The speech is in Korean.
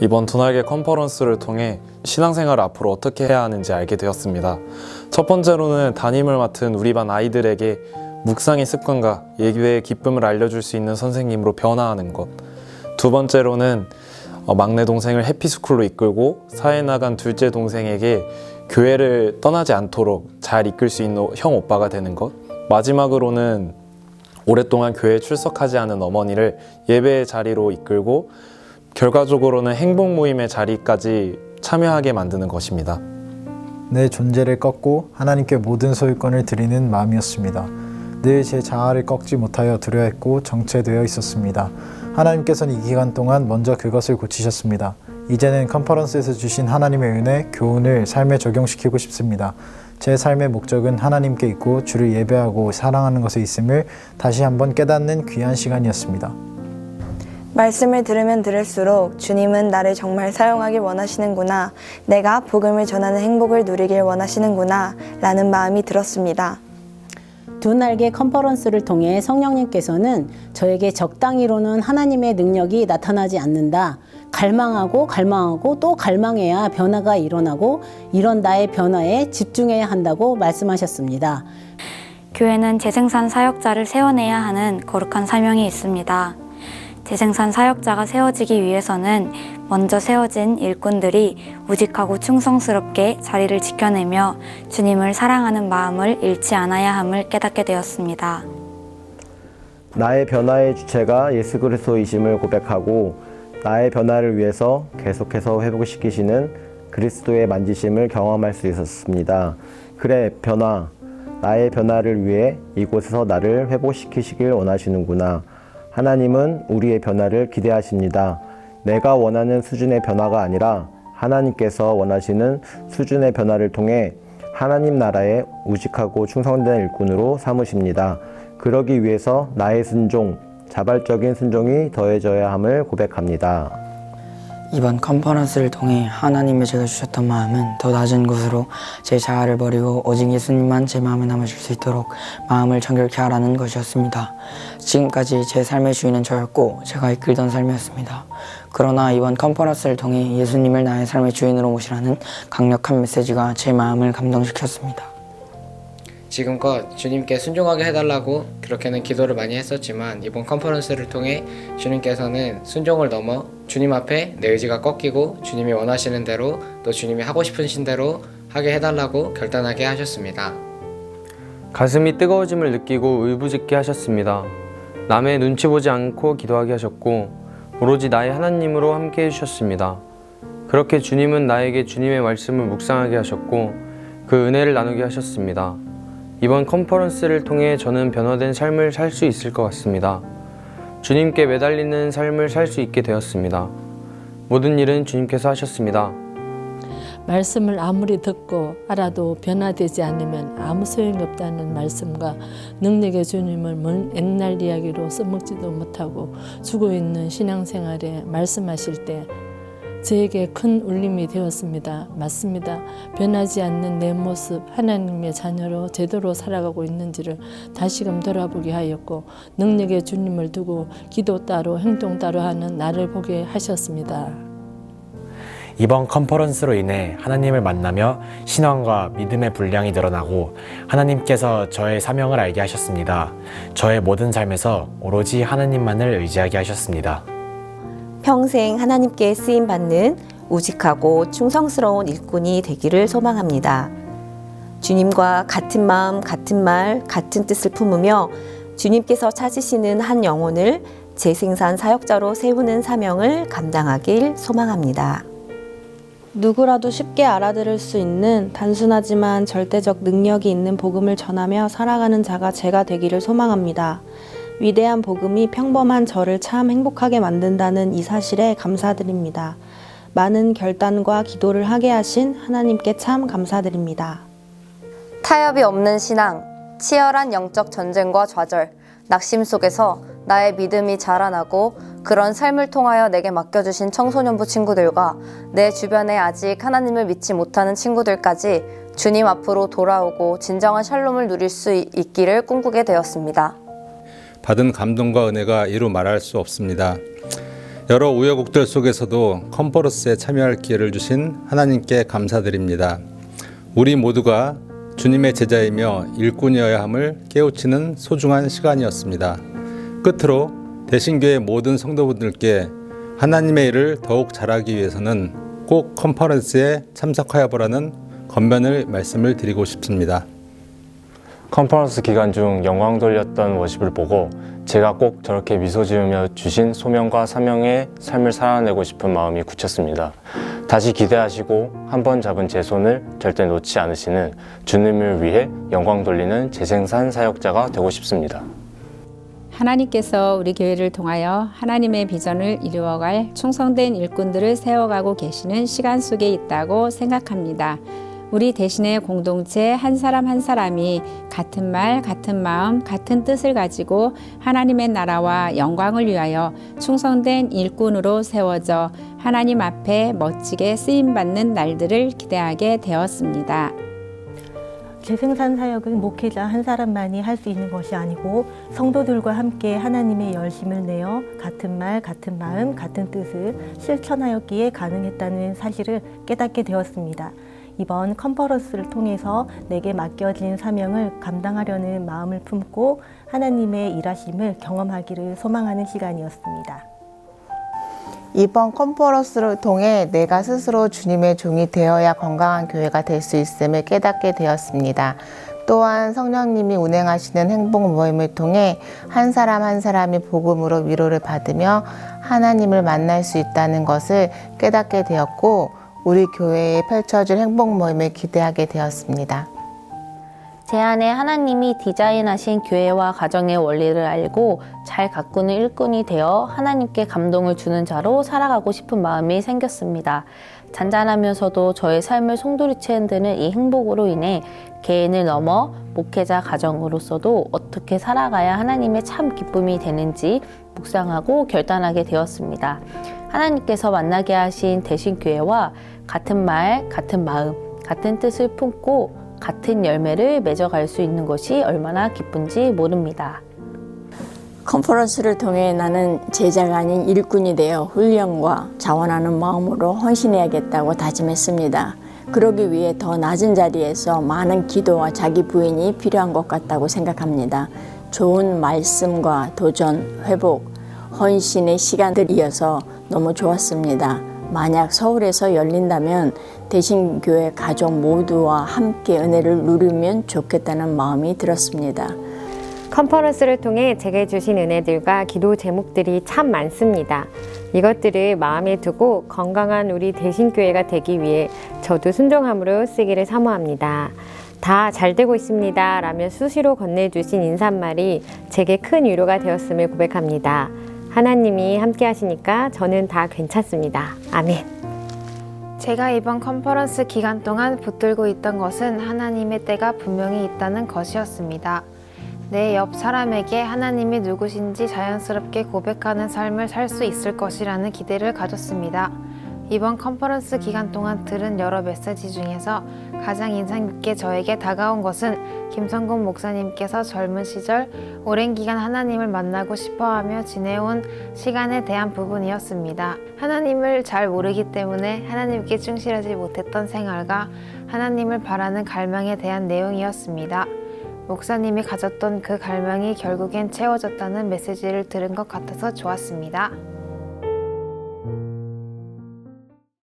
이번 두 날개 컨퍼런스를 통해 신앙생활을 앞으로 어떻게 해야 하는지 알게 되었습니다. 첫 번째로는 담임을 맡은 우리 반 아이들에게 묵상의 습관과 예배의 기쁨을 알려줄 수 있는 선생님으로 변화하는 것. 두 번째로는 막내 동생을 해피스쿨로 이끌고 사회 나간 둘째 동생에게 교회를 떠나지 않도록 잘 이끌 수 있는 형 오빠가 되는 것. 마지막으로는 오랫동안 교회에 출석하지 않은 어머니를 예배의 자리로 이끌고 결과적으로는 행복 모임의 자리까지 참여하게 만드는 것입니다. 내 존재를 꺾고 하나님께 모든 소유권을 드리는 마음이었습니다. 늘 제 자아를 꺾지 못하여 두려워했고 정체되어 있었습니다. 하나님께서는 이 기간 동안 먼저 그것을 고치셨습니다. 이제는 컨퍼런스에서 주신 하나님의 은혜, 교훈을 삶에 적용시키고 싶습니다. 제 삶의 목적은 하나님께 있고 주를 예배하고 사랑하는 것에 있음을 다시 한번 깨닫는 귀한 시간이었습니다. 말씀을 들으면 들을수록 주님은 나를 정말 사용하길 원하시는구나, 내가 복음을 전하는 행복을 누리길 원하시는구나 라는 마음이 들었습니다. 두 날개 컨퍼런스를 통해 성령님께서는 저에게 적당히로는 하나님의 능력이 나타나지 않는다. 갈망하고 또 갈망해야 변화가 일어나고 이런 나의 변화에 집중해야 한다고 말씀하셨습니다. 교회는 재생산 사역자를 세워내야 하는 거룩한 사명이 있습니다. 재생산 사역자가 세워지기 위해서는 먼저 세워진 일꾼들이 우직하고 충성스럽게 자리를 지켜내며 주님을 사랑하는 마음을 잃지 않아야 함을 깨닫게 되었습니다. 나의 변화의 주체가 예수 그리스도이심을 고백하고 나의 변화를 위해서 계속해서 회복시키시는 그리스도의 만지심을 경험할 수 있었습니다. 그래, 변화, 나의 변화를 위해 이곳에서 나를 회복시키시길 원하시는구나. 하나님은 우리의 변화를 기대하십니다. 내가 원하는 수준의 변화가 아니라 하나님께서 원하시는 수준의 변화를 통해 하나님 나라의 우직하고 충성된 일꾼으로 삼으십니다. 그러기 위해서 나의 순종, 자발적인 순종이 더해져야 함을 고백합니다. 이번 컨퍼런스를 통해 하나님이 제가 주셨던 마음은 더 낮은 곳으로 제 자아를 버리고 오직 예수님만 제 마음에 남아줄 수 있도록 마음을 정결케 하라는 것이었습니다. 지금까지 제 삶의 주인은 저였고 제가 이끌던 삶이었습니다. 그러나 이번 컨퍼런스를 통해 예수님을 나의 삶의 주인으로 모시라는 강력한 메시지가 제 마음을 감동시켰습니다. 지금껏 주님께 순종하게 해달라고 그렇게는 기도를 많이 했었지만 이번 컨퍼런스를 통해 주님께서는 순종을 넘어 주님 앞에 내 의지가 꺾이고 주님이 원하시는 대로 또 주님이 하고 싶으신 대로 하게 해달라고 결단하게 하셨습니다. 가슴이 뜨거워짐을 느끼고 울부짖게 하셨습니다. 남의 눈치 보지 않고 기도하게 하셨고 오로지 나의 하나님으로 함께 해주셨습니다. 그렇게 주님은 나에게 주님의 말씀을 묵상하게 하셨고 그 은혜를 나누게 하셨습니다. 이번 컨퍼런스를 통해 저는 변화된 삶을 살 수 있을 것 같습니다. 주님께 매달리는 삶을 살 수 있게 되었습니다. 모든 일은 주님께서 하셨습니다. 말씀을 아무리 듣고 알아도 변화되지 않으면 아무 소용이 없다는 말씀과 능력의 주님을 먼 옛날 이야기로 써먹지도 못하고 죽어있는 신앙생활에 말씀하실 때 저에게 큰 울림이 되었습니다. 맞습니다. 변하지 않는 내 모습, 하나님의 자녀로 제대로 살아가고 있는지를 다시금 돌아보게 하였고 능력의 주님을 두고 기도 따로 행동 따로 하는 나를 보게 하셨습니다. 이번 컨퍼런스로 인해 하나님을 만나며 신앙과 믿음의 분량이 늘어나고 하나님께서 저의 사명을 알게 하셨습니다. 저의 모든 삶에서 오로지 하나님만을 의지하게 하셨습니다. 평생 하나님께 쓰임받는 우직하고 충성스러운 일꾼이 되기를 소망합니다. 주님과 같은 마음, 같은 말, 같은 뜻을 품으며 주님께서 찾으시는 한 영혼을 재생산 사역자로 세우는 사명을 감당하길 소망합니다. 누구라도 쉽게 알아들을 수 있는 단순하지만 절대적 능력이 있는 복음을 전하며 살아가는 자가 제가 되기를 소망합니다. 위대한 복음이 평범한 저를 참 행복하게 만든다는 이 사실에 감사드립니다. 많은 결단과 기도를 하게 하신 하나님께 참 감사드립니다. 타협이 없는 신앙, 치열한 영적 전쟁과 좌절, 낙심 속에서 나의 믿음이 자라나고 그런 삶을 통하여 내게 맡겨주신 청소년부 친구들과 내 주변에 아직 하나님을 믿지 못하는 친구들까지 주님 앞으로 돌아오고 진정한 샬롬을 누릴 수 있기를 꿈꾸게 되었습니다. 받은 감동과 은혜가 이루 말할 수 없습니다. 여러 우여곡절 속에서도 컨퍼런스에 참여할 기회를 주신 하나님께 감사드립니다. 우리 모두가 주님의 제자이며 일꾼이어야 함을 깨우치는 소중한 시간이었습니다. 끝으로 대신교회 모든 성도분들께 하나님의 일을 더욱 잘하기 위해서는 꼭 컨퍼런스에 참석하여 보라는 권면을 말씀을 드리고 싶습니다. 컨퍼런스 기간 중 영광 돌렸던 워십을 보고 제가 꼭 저렇게 미소 지으며 주신 소명과 사명의 삶을 살아내고 싶은 마음이 굳혔습니다. 다시 기대하시고 한 번 잡은 제 손을 절대 놓지 않으시는 주님을 위해 영광 돌리는 재생산 사역자가 되고 싶습니다. 하나님께서 우리 교회를 통하여 하나님의 비전을 이루어갈 충성된 일꾼들을 세워가고 계시는 시간 속에 있다고 생각합니다. 우리 대신의 공동체 한 사람 한 사람이 같은 말, 같은 마음, 같은 뜻을 가지고 하나님의 나라와 영광을 위하여 충성된 일꾼으로 세워져 하나님 앞에 멋지게 쓰임받는 날들을 기대하게 되었습니다. 재생산 사역은 목회자 한 사람만이 할 수 있는 것이 아니고 성도들과 함께 하나님의 열심을 내어 같은 말, 같은 마음, 같은 뜻을 실천하였기에 가능했다는 사실을 깨닫게 되었습니다. 이번 컨퍼런스를 통해서 내게 맡겨진 사명을 감당하려는 마음을 품고 하나님의 일하심을 경험하기를 소망하는 시간이었습니다. 이번 컨퍼런스를 통해 내가 스스로 주님의 종이 되어야 건강한 교회가 될 수 있음을 깨닫게 되었습니다. 또한 성령님이 운행하시는 행복 모임을 통해 한 사람 한 사람이 복음으로 위로를 받으며 하나님을 만날 수 있다는 것을 깨닫게 되었고 우리 교회에 펼쳐질 행복 모임을 기대하게 되었습니다. 제 안에 하나님이 디자인하신 교회와 가정의 원리를 알고 잘 가꾸는 일꾼이 되어 하나님께 감동을 주는 자로 살아가고 싶은 마음이 생겼습니다. 잔잔하면서도 저의 삶을 송두리째 흔드는 이 행복으로 인해 개인을 넘어 목회자 가정으로서도 어떻게 살아가야 하나님의 참 기쁨이 되는지 묵상하고 결단하게 되었습니다. 하나님께서 만나게 하신 대신교회와 같은 말, 같은 마음, 같은 뜻을 품고 같은 열매를 맺어갈 수 있는 것이 얼마나 기쁜지 모릅니다. 컨퍼런스를 통해 나는 제자가 아닌 일꾼이 되어 훈련과 자원하는 마음으로 헌신해야겠다고 다짐했습니다. 그러기 위해 더 낮은 자리에서 많은 기도와 자기 부인이 필요한 것 같다고 생각합니다. 좋은 말씀과 도전, 회복, 헌신의 시간들이어서 너무 좋았습니다. 만약 서울에서 열린다면 대신교회 가족 모두와 함께 은혜를 누리면 좋겠다는 마음이 들었습니다. 컨퍼런스를 통해 제게 주신 은혜들과 기도 제목들이 참 많습니다. 이것들을 마음에 두고 건강한 우리 대신교회가 되기 위해 저도 순종함으로 쓰기를 사모합니다. 다 잘 되고 있습니다 라며 수시로 건네주신 인사말이 제게 큰 위로가 되었음을 고백합니다. 하나님이 함께 하시니까 저는 다 괜찮습니다. 아멘. 제가 이번 컨퍼런스 기간 동안 붙들고 있던 것은 하나님의 때가 분명히 있다는 것이었습니다. 내 옆 사람에게 하나님이 누구신지 자연스럽게 고백하는 삶을 살 수 있을 것이라는 기대를 가졌습니다. 이번 컨퍼런스 기간 동안 들은 여러 메시지 중에서 가장 인상 깊게 저에게 다가온 것은 김성곤 목사님께서 젊은 시절 오랜 기간 하나님을 만나고 싶어하며 지내온 시간에 대한 부분이었습니다. 하나님을 잘 모르기 때문에 하나님께 충실하지 못했던 생활과 하나님을 바라는 갈망에 대한 내용이었습니다. 목사님이 가졌던 그 갈망이 결국엔 채워졌다는 메시지를 들은 것 같아서 좋았습니다.